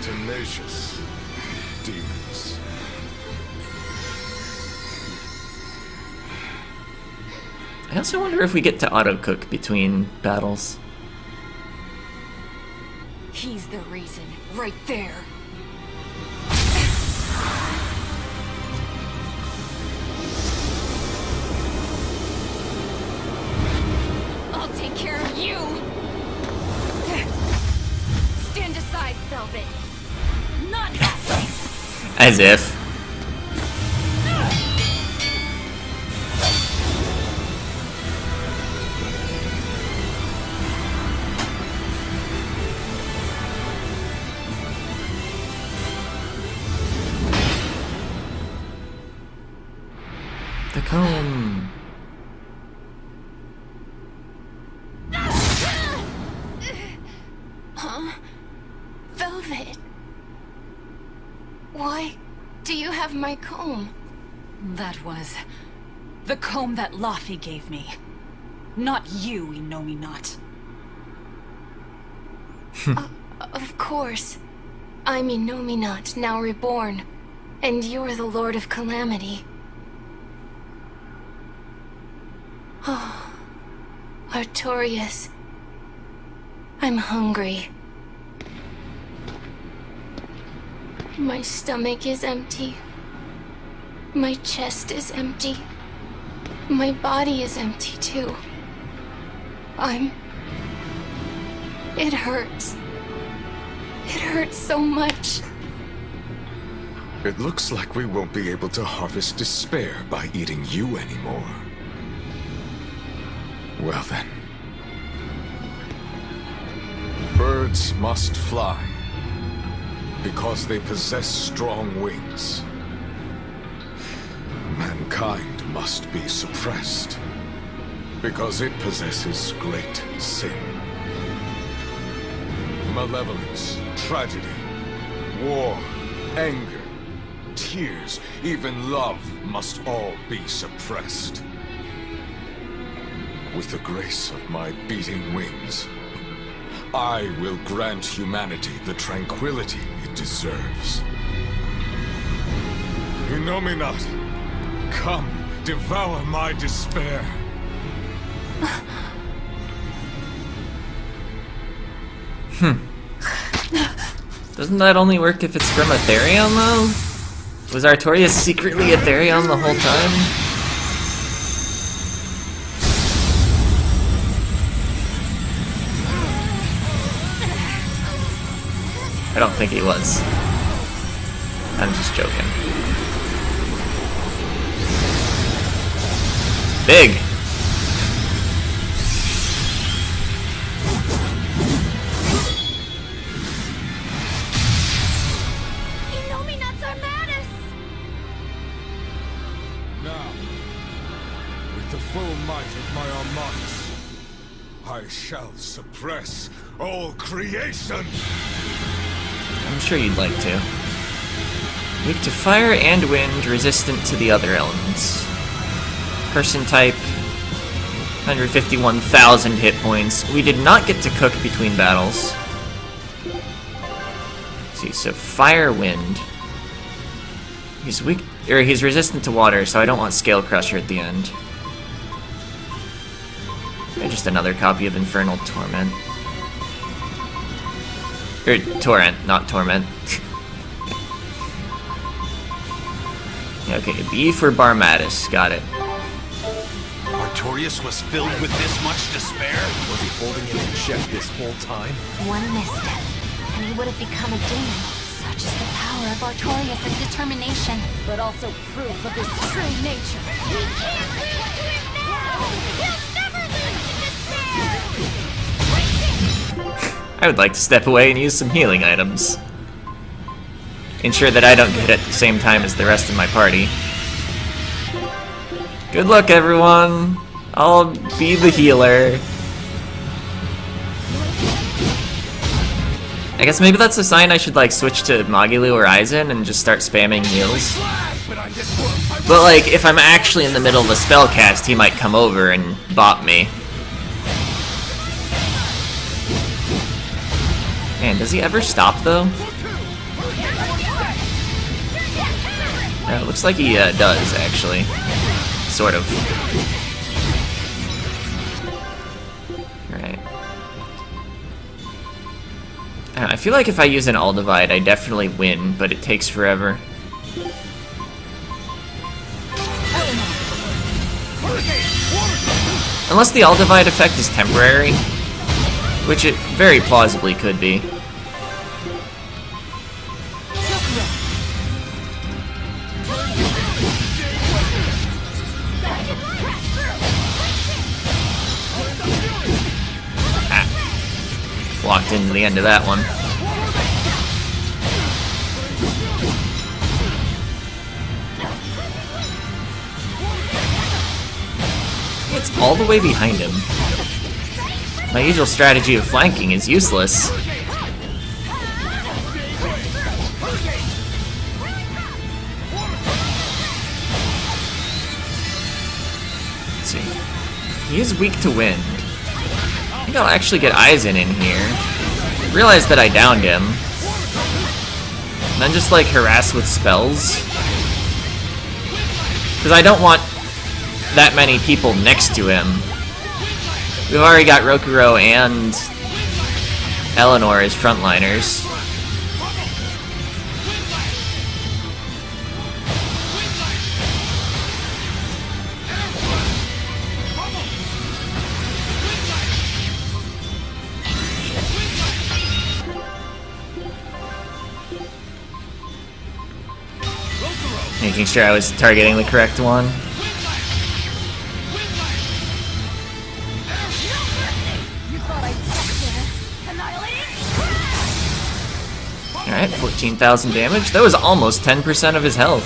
Tenacious demons. I also wonder if we get to auto-cook between battles. He's the reason, right there. I'll take care of you! Stand aside, Velvet. Not that way! As if. The comb. Huh? Velvet. Why do you have my comb? That was the comb that Laufey gave me. Not you, me not. Of course. I'm Inominat, now reborn. And you're the Lord of Calamity. Oh, Artorias. I'm hungry. My stomach is empty. My chest is empty. My body is empty too. It hurts. It hurts so much. It looks like we won't be able to harvest despair by eating you anymore. Well then. Birds must fly, because they possess strong wings. Mankind must be suppressed, because it possesses great sin. Malevolence, tragedy, war, anger, tears, even love must all be suppressed. With the grace of my beating wings, I will grant humanity the tranquility it deserves. Inominat, come, devour my despair. Doesn't that only work if it's from Aetherion, though? Was Artorias secretly Aetherion the whole time? I don't think he was. I'm just joking. Big! Inominats Armatus! Now, with the full might of my Armatus, I shall suppress all creation! I'm sure you'd like to. Weak to fire and wind, resistant to the other elements. Person type, 151,000 hit points. We did not get to cook between battles. Let's see, so fire, wind. He's weak, or he's resistant to water, so I don't want Scale Crusher at the end. And just another copy of Infernal Torment. Or Torrent, not Torment. Okay, B for Barmatis, got it. Artorias was filled with this much despair? Was he holding it in check this whole time? One misstep, and he would have become a demon. Such is the power of Artorias' determination, but also proof of his true nature. We can't lose to him now! He'll never lose to despair! I would like to step away and use some healing items. Ensure that I don't get it at the same time as the rest of my party. Good luck, everyone! I'll be the healer. I guess maybe that's a sign I should, like, switch to Magilu or Aizen and just start spamming heals. But, like, if I'm actually in the middle of a spell cast, he might come over and bop me. Man, does he ever stop, though? Looks like he does, actually. Sort of. Alright. I feel like if I use an All Divide, I definitely win, but it takes forever. Unless the All Divide effect is temporary, which it very plausibly could be. Walked into the end of that one. It's all the way behind him. My usual strategy of flanking is useless. Let's see. He is weak to wind. I think I'll actually get Aizen in here. Realize that I downed him. And then just like harass with spells. Because I don't want that many people next to him. We've already got Rokuro and Eleanor as frontliners. Making sure I was targeting the correct one. Alright, 14,000 damage. That was almost 10% of his health.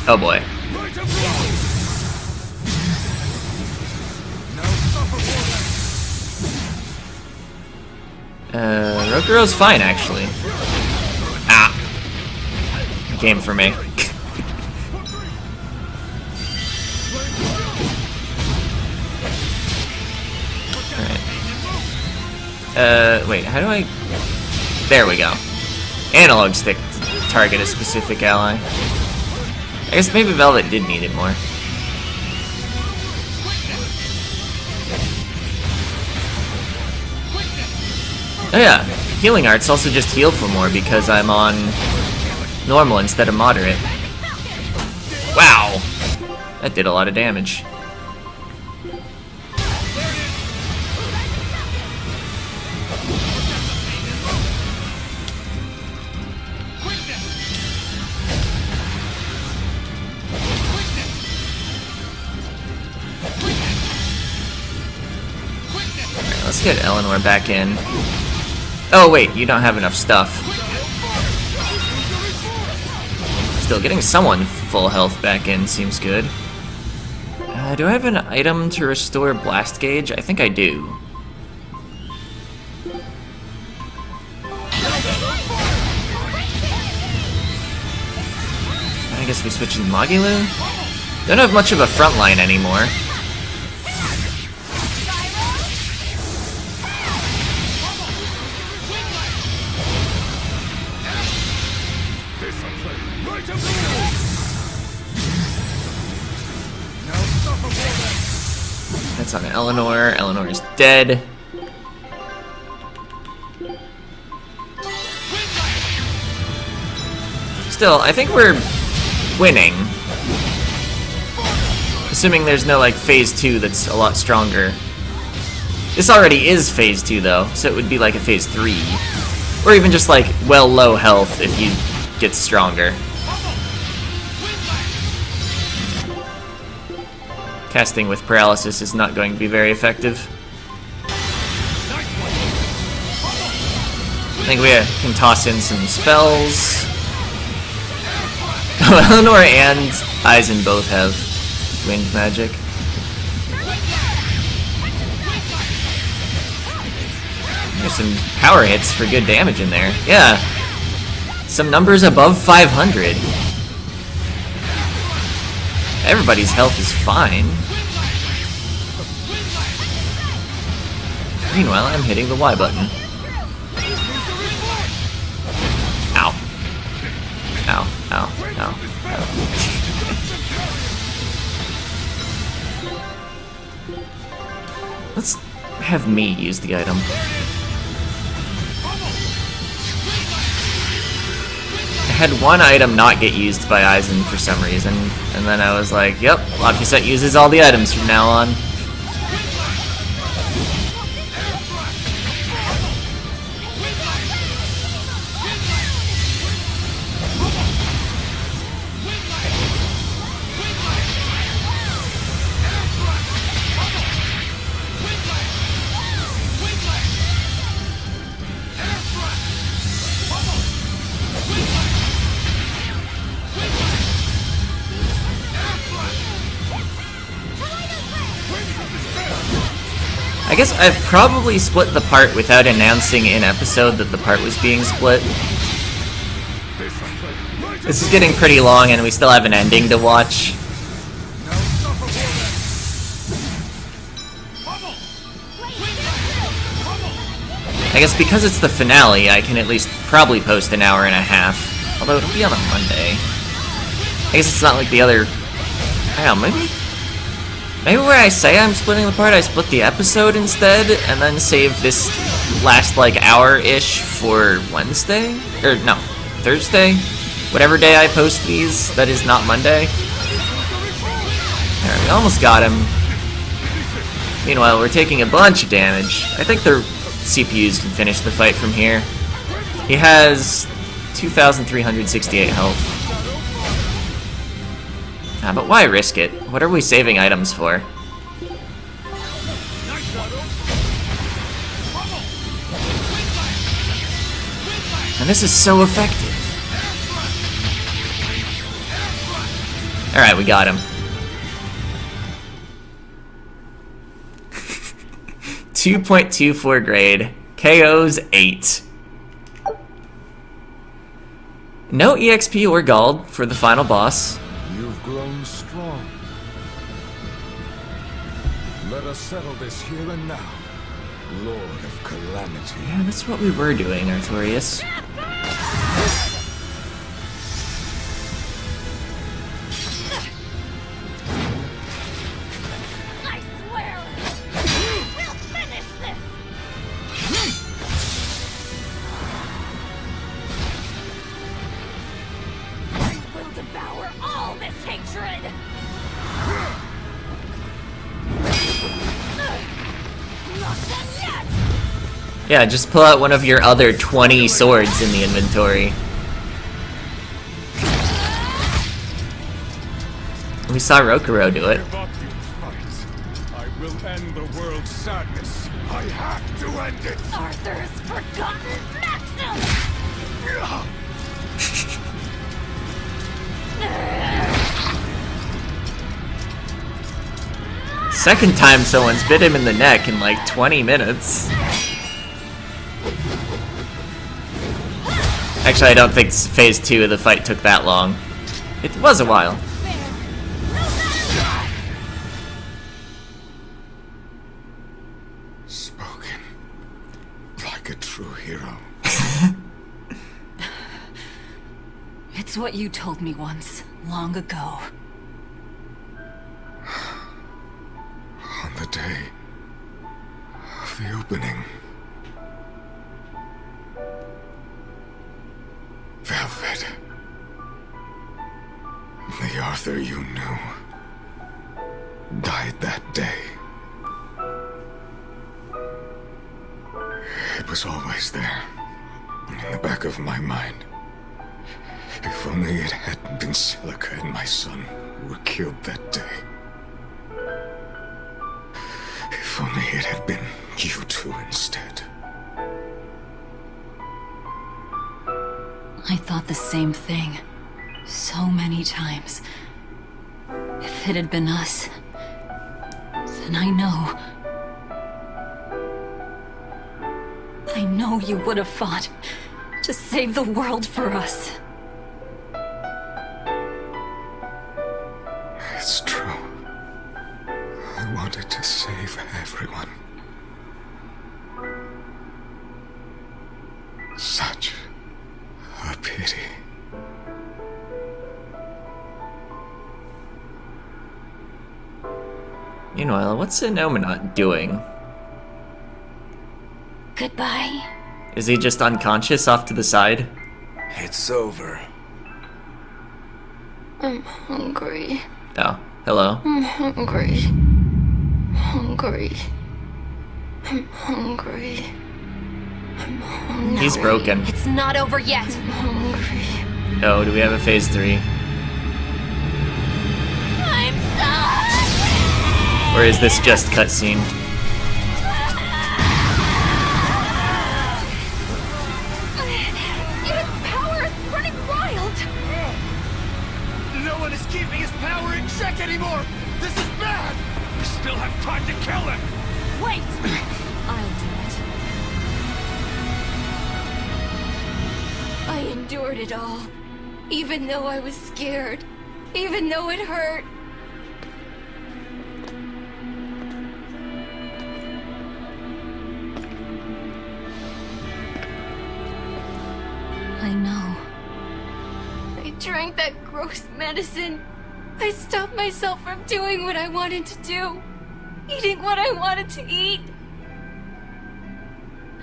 Oh boy. Rokuro's fine, actually. Ah. Game for me. Alright. Wait, how do I... There we go. Analog stick to target a specific ally. I guess maybe Velvet did need it more. Oh yeah, healing arts also just heal for more because I'm on normal instead of moderate. Wow! That did a lot of damage. Alright, let's get Eleanor back in. Oh wait, you don't have enough stuff. Still, getting someone full health back in seems good. Do I have an item to restore blast gauge? I think I do. I guess we switch to Magilu? Don't have much of a front line anymore. That's on Eleanor. Eleanor is dead. Still, I think we're winning. Assuming there's no, like, phase 2 that's a lot stronger. This already is phase 2, though, so it would be like a phase 3. Or even just, like, well low health if you get stronger. Casting with paralysis is not going to be very effective. I think we can toss in some spells. Oh, Eleanor and Aizen both have wind magic. There's some power hits for good damage in there. Yeah. Some numbers above 500. Everybody's health is fine. Meanwhile, I'm hitting the Y button. Ow. Ow, ow, ow, ow. Let's have me use the item. I had one item not get used by Aizen for some reason, and then I was like, yep, Lapuset uses all the items from now on. I guess I've probably split the part without announcing in episode that the part was being split. This is getting pretty long and we still have an ending to watch. I guess because it's the finale, I can at least probably post an hour and a half. Although it'll be on a Monday. I guess it's not like the other... I don't know, maybe where I say I'm splitting the part, I split the episode instead, and then save this last, like, hour-ish for Wednesday? Or, no, Thursday? Whatever day I post these, that is not Monday. Alright, we almost got him. Meanwhile, we're taking a bunch of damage. I think the CPUs can finish the fight from here. He has 2,368 health. Ah, but why risk it? What are we saving items for? And this is so effective. Alright, we got him. 2.24 grade. KO's 8. No EXP or Gald for the final boss. You've grown strong. Let us settle this here and now, Lord of Calamity. Yeah, that's what we were doing, Artorias. I swear, we'll finish this. I will devour all this hatred. Not done yet. Yeah, just pull out one of your other 20 swords in the inventory. We saw Rokuro do it. Give up, you fight. I will end the world's sadness. I have to end it. Arthur's forgotten maxim. Second time someone's bit him in the neck in like 20 minutes. Actually, I don't think phase 2 of the fight took that long. It was a while. Spoken like a true hero. It's what you told me once, long ago. On the day of the opening, Velvet, the Arthur you knew, died that day. It was always there, in the back of my mind. If only it hadn't been Silica and my son who were killed that day. If only it had been you two instead. I thought the same thing. So many times. If it had been us, then I know you would have fought to save the world for us. It's wanted to save everyone. Such a pity. Meanwhile, what's Inominat doing? Goodbye. Is he just unconscious off to the side? It's over. I'm hungry. Oh, hello. I'm hungry. Hungry. I'm hungry. I'm hungry. He's broken. It's not over yet. I'm hungry. Oh, do we have a phase 3? I'm so... Or is this just cutscene? Its power is running wild. No one is keeping his power in check anymore! This is bad! We still have time to kill him! Wait! I'll do it. I endured it all. Even though I was scared. Even though it hurt. I know. I drank that gross medicine. I stopped myself from doing what I wanted to do. Eating what I wanted to eat.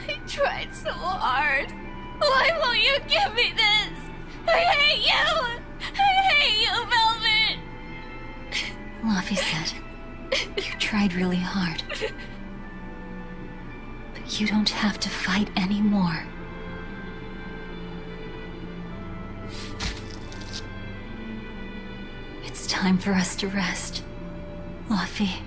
I tried so hard. Why won't you give me this? I hate you! I hate you, Velvet! Luffy said, you tried really hard. But you don't have to fight anymore. It's time for us to rest, Luffy.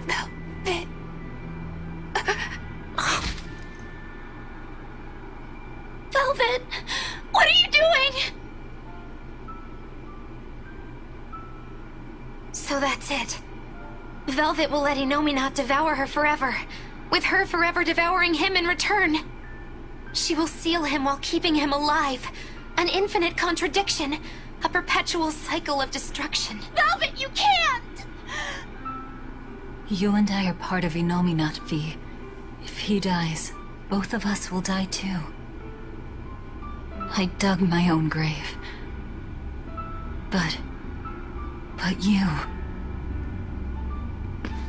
Velvet. Velvet! What are you doing? So that's it. Velvet will let Inominat devour her forever, with her forever devouring him in return. She will seal him while keeping him alive. An infinite contradiction. A perpetual cycle of destruction. Velvet, you can't! You and I are part of Inominat, V. If he dies, both of us will die too. I dug my own grave. But you...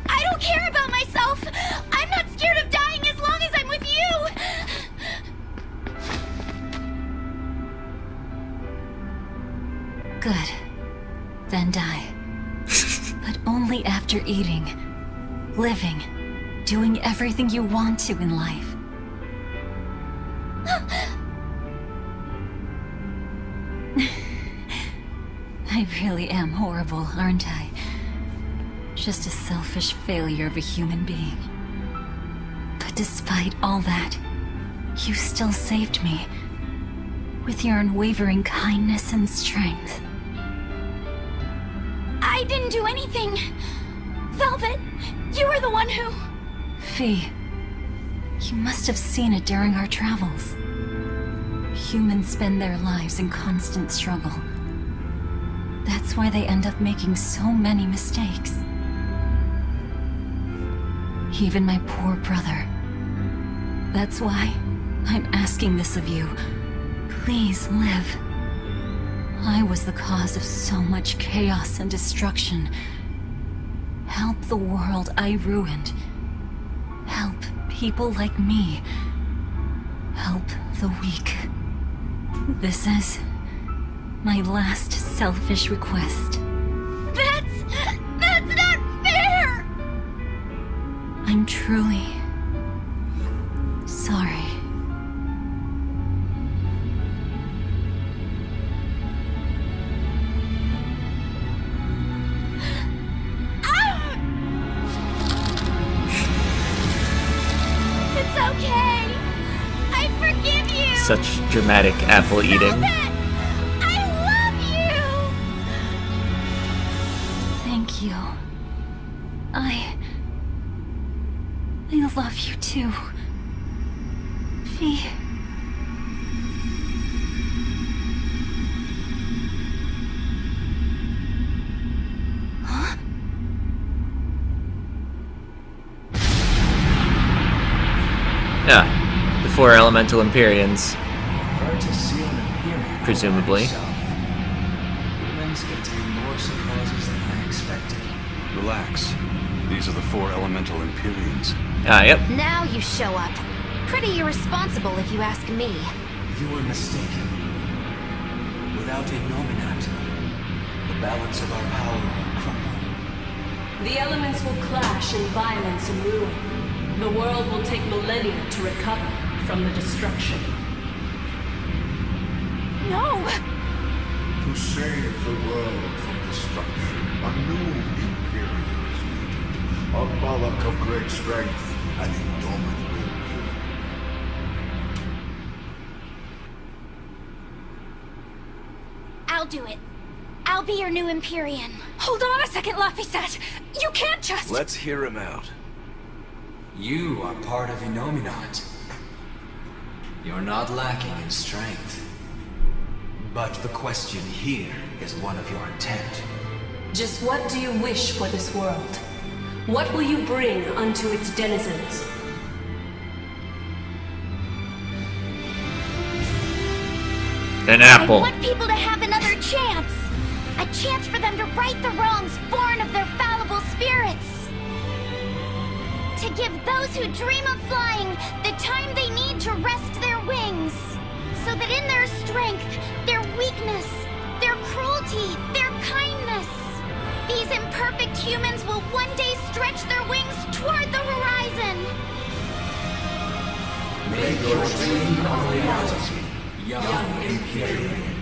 I don't care about myself! I'm not scared of dying as long as I'm with you! Good. Then die. But only after eating, living, doing everything you want to in life. I really am horrible, aren't I? Just a selfish failure of a human being. But despite all that, you still saved me. With your unwavering kindness and strength. I didn't do anything! Velvet, you were the one who... Fee, you must have seen it during our travels. Humans spend their lives in constant struggle. That's why they end up making so many mistakes. Even my poor brother. That's why I'm asking this of you. Please live. I was the cause of so much chaos and destruction. Help the world I ruined. Help people like me. Help the weak. This is my last selfish request. That's not fair! I'm truly sorry. It's okay. I forgive you. Such dramatic apple eating. Velvet, I love you. Thank you. I love you too. Luffy. Huh? Yeah, the 4 elemental Empyreans, Hard to see an Imperium. presumably. Humans contain more surprises than I expected. Relax. These are the 4 elemental Empyreans. Ah, yep. Now you show up. Pretty irresponsible if you ask me. You were mistaken. Without Innominat, the balance of our power will crumble. The elements will clash in violence and ruin. The world will take millennia to recover from the destruction. No! To save the world from destruction, a new Imperium is needed. A monarch of great strength and indomitable will. I'll do it. I'll be your new Empyrean. Hold on a second, Laphicet! You can't just— Let's hear him out. You are part of Innominat. You're not lacking in strength. But the question here is one of your intent. Just what do you wish for this world? What will you bring unto its denizens? An I apple. want people to have another chance. A chance for them to right the wrongs born of their fallible spirits. To give those who dream of flying the time they need to rest their wings. So that in their strength, their weakness, their cruelty, their kindness, these imperfect humans will one day stretch their wings toward the horizon. Make your dream a reality, young Imperium.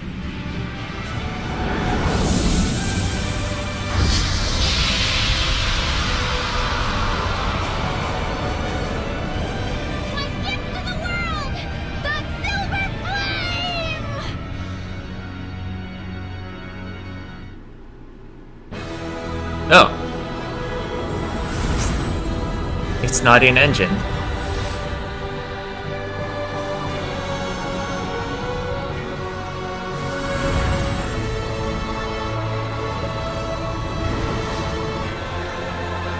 My gift to the world! The Silver Flame! Oh. It's not an engine.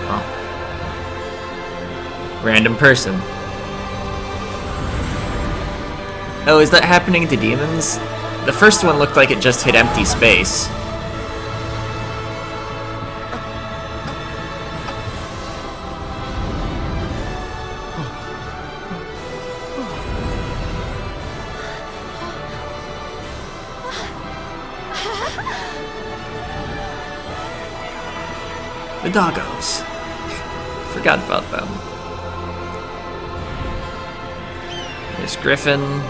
Oh. Random person. Oh, is that happening to demons? The first one looked like it just hit empty space. The doggos. Forgot about them. There's Griffin.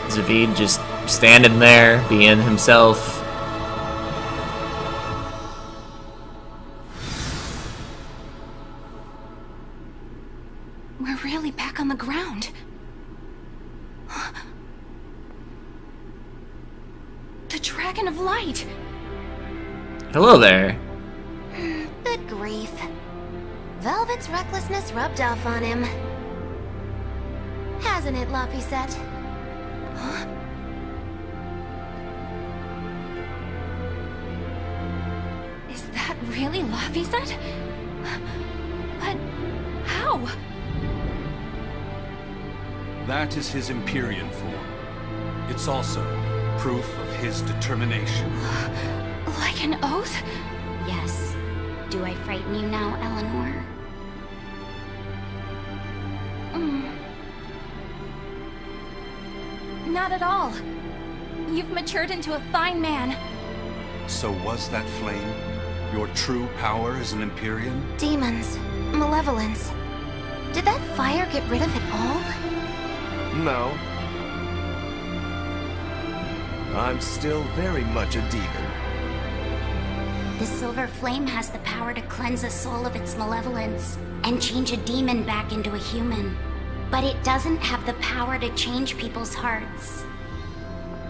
Zavid just standing there, being himself. We're really back on the ground. The Dragon of Light! Hello there. Good grief. Velvet's recklessness rubbed off on him. Hasn't it, Laphicet? Huh? Is that really Laphicet? But how? That is his Empyrean form. It's also proof of his determination. Like an oath? Yes. Do I frighten you now, Eleanor? Not at all. You've matured into a fine man. So was that flame your true power as an Empyrean? Demons. Malevolence. Did that fire get rid of it all? No. I'm still very much a demon. The Silver Flame has the power to cleanse a soul of its malevolence and change a demon back into a human. But it doesn't have the power to change people's hearts.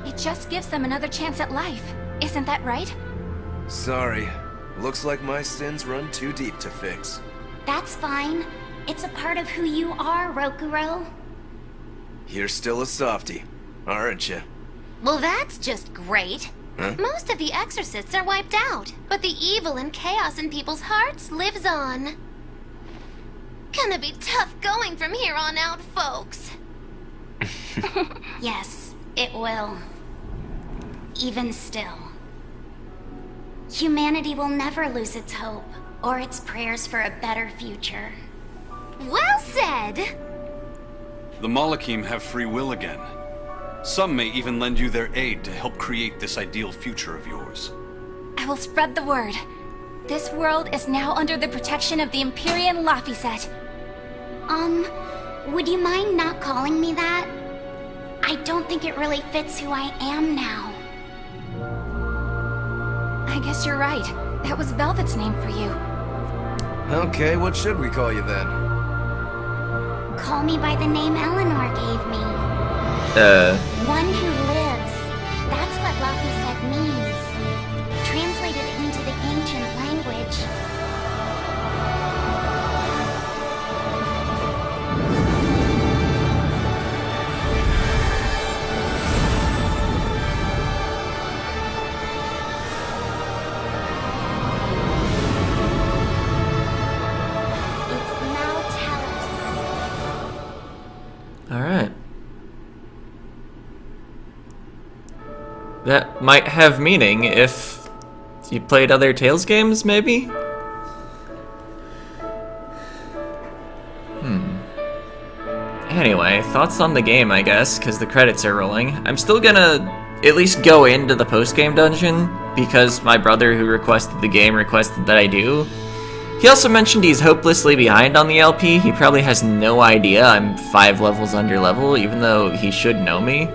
It just gives them another chance at life. Isn't that right? Sorry, Looks like my sins run too deep to fix. That's fine. It's a part of who you are, Rokuro. You're still a softie, aren't you? Well, that's just great. Huh? Most of the exorcists are wiped out, but the evil and chaos in people's hearts lives on. Gonna be tough going from here on out, folks. Yes, it will. Even still. Humanity will never lose its hope, or its prayers for a better future. Well said! The Malakim have free will again. Some may even lend you their aid to help create this ideal future of yours. I will spread the word. This world is now under the protection of the Empyrean Laphicet. Would you mind not calling me that? I don't think it really fits who I am now. I guess you're right. That was Velvet's name for you. Okay, what should we call you then? Call me by the name Eleanor gave me. One who lives. That's what Laphicet means. Translated into the ancient language. It's now Tellus. Alright. That might have meaning if you played other Tales games, maybe? Anyway, thoughts on the game, I guess, because the credits are rolling. I'm still gonna at least go into the post-game dungeon, because my brother who requested the game requested that I do. He also mentioned he's hopelessly behind on the LP. He probably has no idea I'm 5 levels under level, even though he should know me.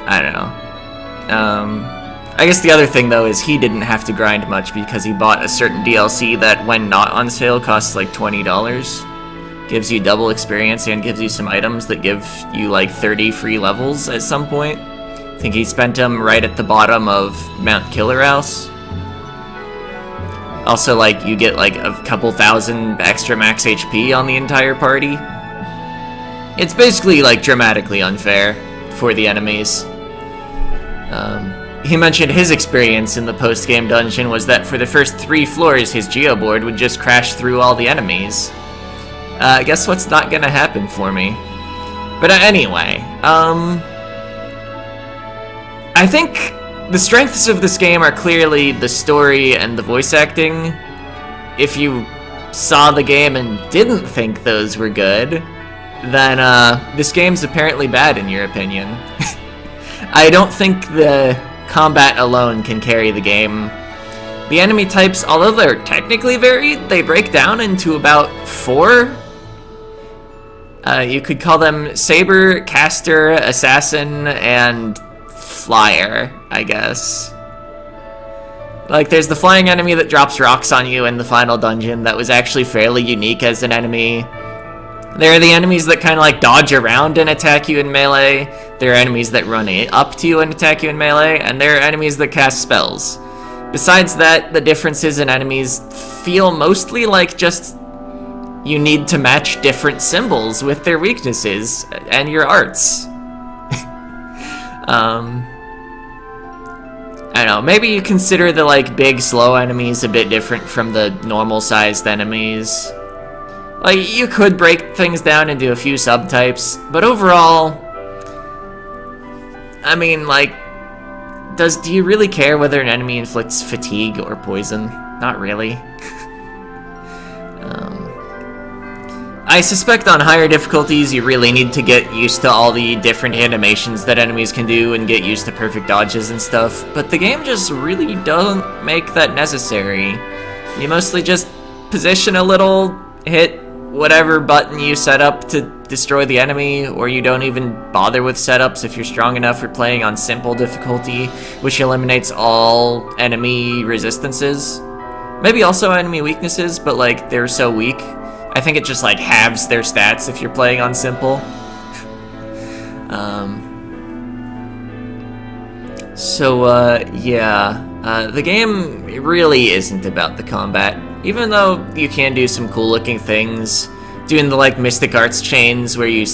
I don't know. I guess the other thing, though, is he didn't have to grind much because he bought a certain DLC that, when not on sale, costs like $20. Gives you double experience and gives you some items that give you like 30 free levels at some point. I think he spent them right at the bottom of Mount Killer House. Also, like, you get like a couple thousand extra max HP on the entire party. It's basically like dramatically unfair for the enemies. He mentioned his experience in the post-game dungeon was that for the first 3 floors, his geoboard would just crash through all the enemies. Guess what's not gonna happen for me? But anyway, I think the strengths of this game are clearly the story and the voice acting. If you saw the game and didn't think those were good, then this game's apparently bad in your opinion. I don't think the combat alone can carry the game. The enemy types, although they're technically varied, they break down into about 4. You could call them Saber, Caster, Assassin, and Flyer, I guess. Like, there's the flying enemy that drops rocks on you in the final dungeon that was actually fairly unique as an enemy. There are the enemies that kind of like dodge around and attack you in melee. There are enemies that run up to you and attack you in melee. And there are enemies that cast spells. Besides that, the differences in enemies feel mostly like just you need to match different symbols with their weaknesses and your arts. I don't know, maybe you consider the like big slow enemies a bit different from the normal sized enemies. Like, you could break things down into a few subtypes, but overall, I mean, like, do you really care whether an enemy inflicts fatigue or poison? Not really. I suspect on higher difficulties you really need to get used to all the different animations that enemies can do and get used to perfect dodges and stuff, but the game just really doesn't make that necessary. You mostly just position a little, hit whatever button you set up to destroy the enemy, or you don't even bother with setups if you're strong enough for playing on simple difficulty, which eliminates all enemy resistances. Maybe also enemy weaknesses, but like, they're so weak. I think it just like halves their stats if you're playing on simple. So, yeah, the game really isn't about the combat. Even though you can do some cool-looking things, doing the, like, Mystic Arts chains where you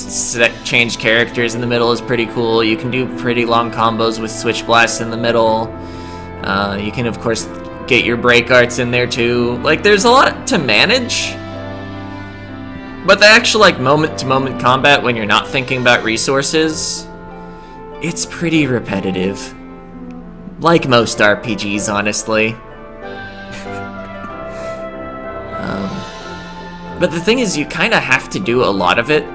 change characters in the middle is pretty cool. You can do pretty long combos with Switch Blasts in the middle. You can, of course, get your break arts in there, too. Like, there's a lot to manage. But the actual, like, moment-to-moment combat when you're not thinking about resources, it's pretty repetitive. Like most RPGs, honestly. But the thing is, you kind of have to do a lot of it.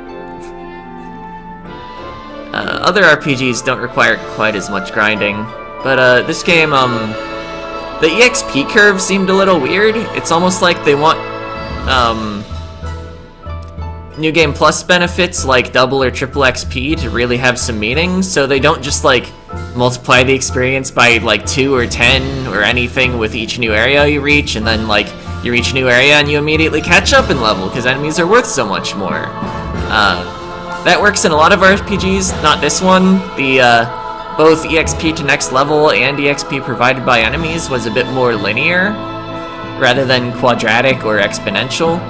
Other RPGs don't require quite as much grinding. But this game, the EXP curve seemed a little weird. It's almost like they want New Game Plus benefits like double or triple XP to really have some meaning, so they don't just like multiply the experience by like 2 or 10 or anything with each new area you reach, and then like you reach a new area and you immediately catch up in level because enemies are worth so much more. That works in a lot of RPGs, not this one. The both EXP to next level and EXP provided by enemies was a bit more linear rather than quadratic or exponential.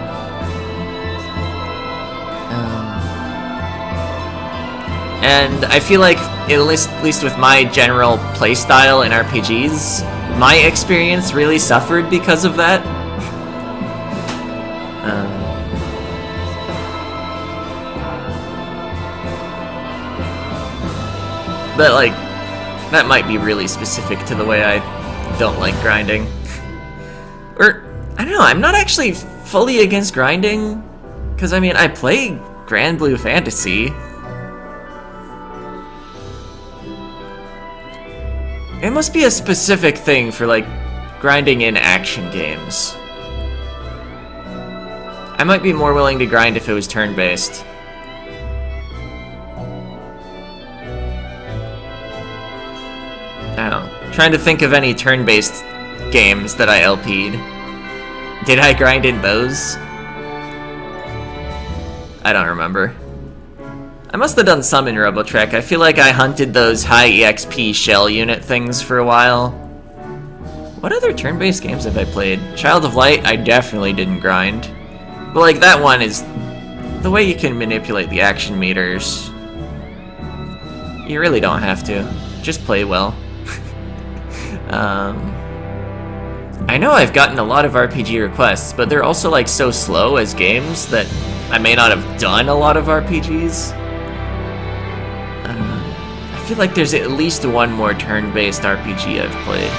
And I feel like, at least with my general playstyle in RPGs, my experience really suffered because of that. But, like, that might be really specific to the way I don't like grinding. Or, I don't know, I'm not actually fully against grinding, because, I mean, I play Grand Blue Fantasy. It must be a specific thing for, like, grinding in action games. I might be more willing to grind if it was turn-based. I don't know. Trying to think of any turn-based games that I LP'd. Did I grind in those? I don't remember. I must have done some in RoboTrek. I feel like I hunted those high EXP shell unit things for a while. What other turn-based games have I played? Child of Light, I definitely didn't grind. But like, that one is... the way you can manipulate the action meters. You really don't have to. Just play well. I know I've gotten a lot of RPG requests, but they're also like so slow as games that I may not have done a lot of RPGs. I feel like there's at least one more turn-based RPG I've played.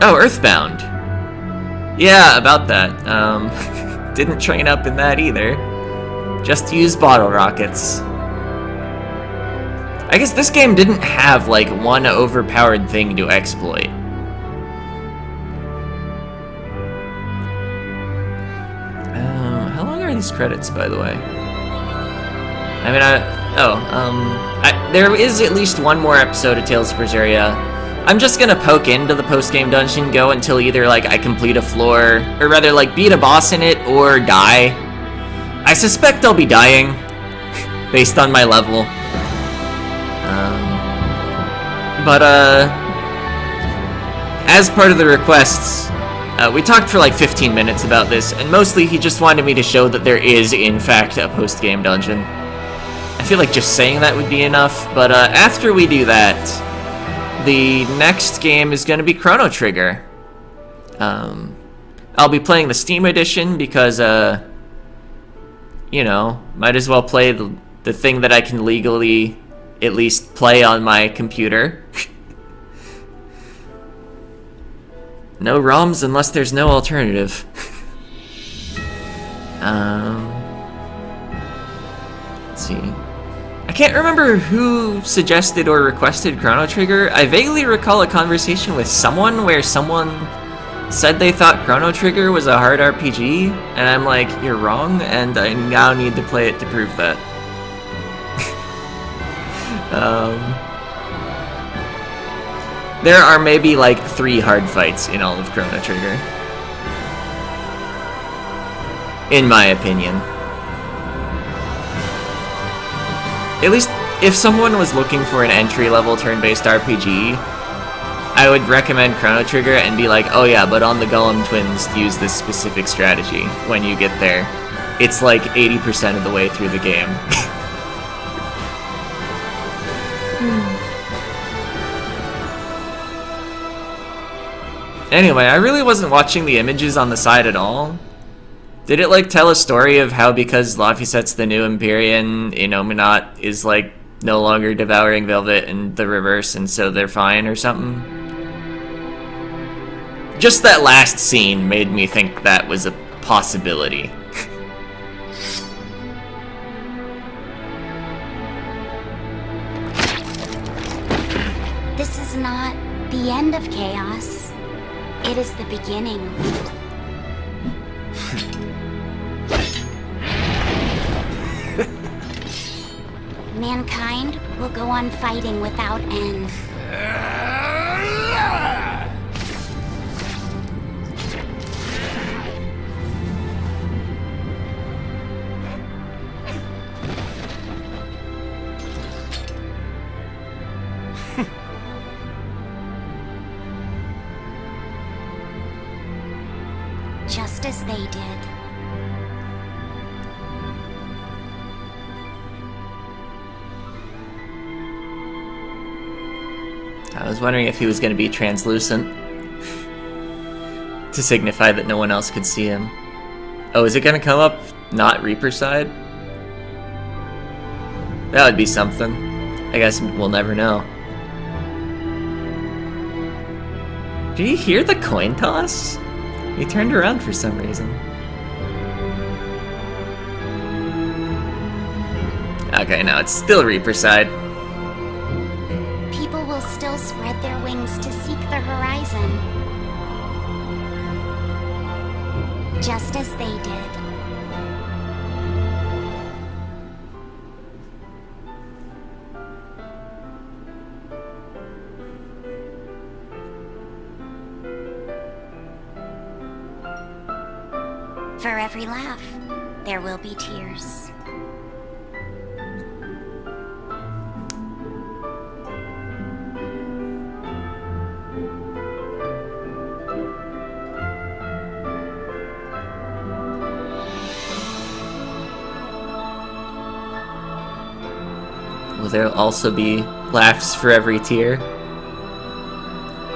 Oh, Earthbound! Yeah, about that. Didn't train up in that either. Just use bottle rockets. I guess this game didn't have, like, one overpowered thing to exploit. How long are these credits, by the way? I mean, there is at least one more episode of Tales of Berseria. I'm just gonna poke into the post-game dungeon, go until either, like, I complete a floor, or rather, like, beat a boss in it, or die. I suspect I'll be dying, based on my level. But as part of the requests, we talked for like 15 minutes about this, and mostly he just wanted me to show that there is, in fact, a post-game dungeon. I feel like just saying that would be enough, but after we do that, the next game is going to be Chrono Trigger. I'll be playing the Steam edition because, you know, might as well play the thing that I can legally at least play on my computer. No ROMs unless there's no alternative. Let's see. I can't remember who suggested or requested Chrono Trigger. I vaguely recall a conversation with someone where someone said they thought Chrono Trigger was a hard RPG, and I'm like, you're wrong, and I now need to play it to prove that. There are maybe like 3 hard fights in all of Chrono Trigger. In my opinion. At least, if someone was looking for an entry-level turn-based RPG, I would recommend Chrono Trigger and be like, oh yeah, but on the Golem Twins, use this specific strategy when you get there. It's like 80% of the way through the game. Anyway, I really wasn't watching the images on the side at all. Did it, like, tell a story of how because Laphicet's the new Empyrean, Innominat is, like, no longer devouring Velvet and the reverse, and so they're fine or something? Just that last scene made me think that was a possibility. This is not the end of chaos. It is the beginning. Mankind will go on fighting without end. Just as they did. I was wondering if he was going to be translucent to signify that no one else could see him. Oh, is it going to come up not Reaper side? That would be something. I guess we'll never know. Did you hear the coin toss? He turned around for some reason. Okay, now it's still Reaper side. People will still spread their wings to seek the horizon. Just as they did. For every laugh, there will be tears. Will there also be laughs for every tear?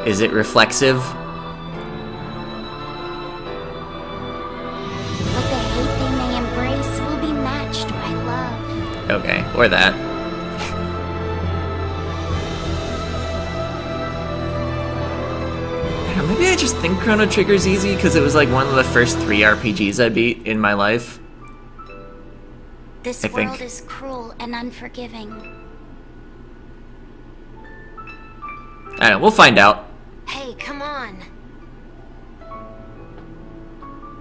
Is it reflexive? What the hate they may embrace will be matched by love. Okay, or that. Maybe I just think Chrono Trigger's easy because it was like one of the first 3 RPGs I beat in my life. This world is cruel and unforgiving. I don't know, we'll find out. Hey, come on.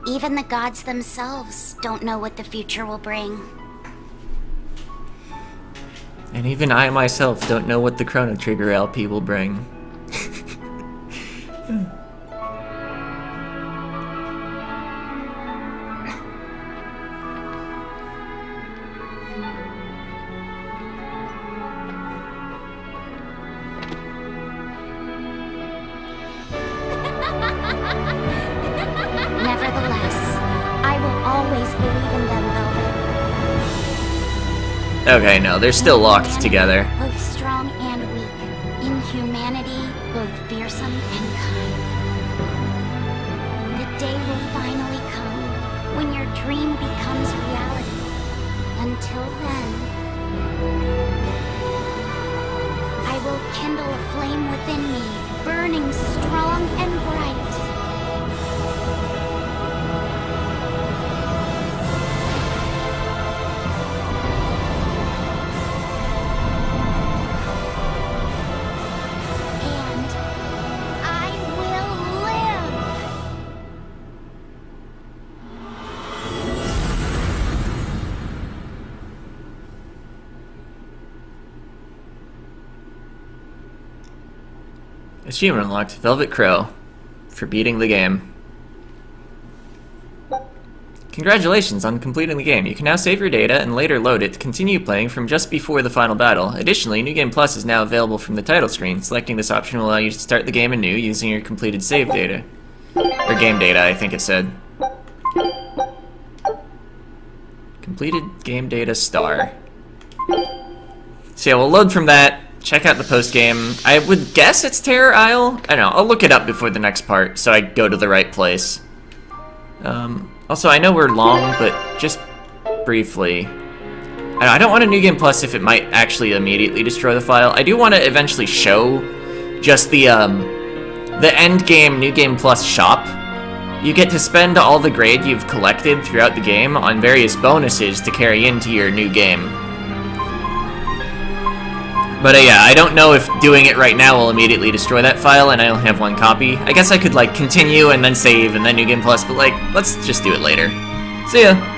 Even the gods themselves don't know what the future will bring. And even I myself don't know what the Chrono Trigger LP will bring. Nevertheless, I will always believe in them, Velvet. Okay, no, they're still locked together. Both strong and weak. In humanity, both fearsome and kind. The day will finally come when your dream becomes reality. Until then, I will kindle a flame within me, burning strong and bright. Achievement unlocked, Velvet Crow, for beating the game. Congratulations on completing the game. You can now save your data and later load it to continue playing from just before the final battle. Additionally, New Game Plus is now available from the title screen. Selecting this option will allow you to start the game anew using your completed save data. Or game data, I think it said. Completed game data star. So yeah, we'll load from that. Check out the post-game. I would guess it's Terror Isle? I don't know, I'll look it up before the next part so I go to the right place. Also, I know we're long, but just briefly. I don't want a New Game Plus if it might actually immediately destroy the file. I do want to eventually show just the end game New Game Plus shop. You get to spend all the grade you've collected throughout the game on various bonuses to carry into your new game. But yeah, I don't know if doing it right now will immediately destroy that file, and I only have one copy. I guess I could, like, continue and then save and then New Game Plus, but, like, let's just do it later. See ya!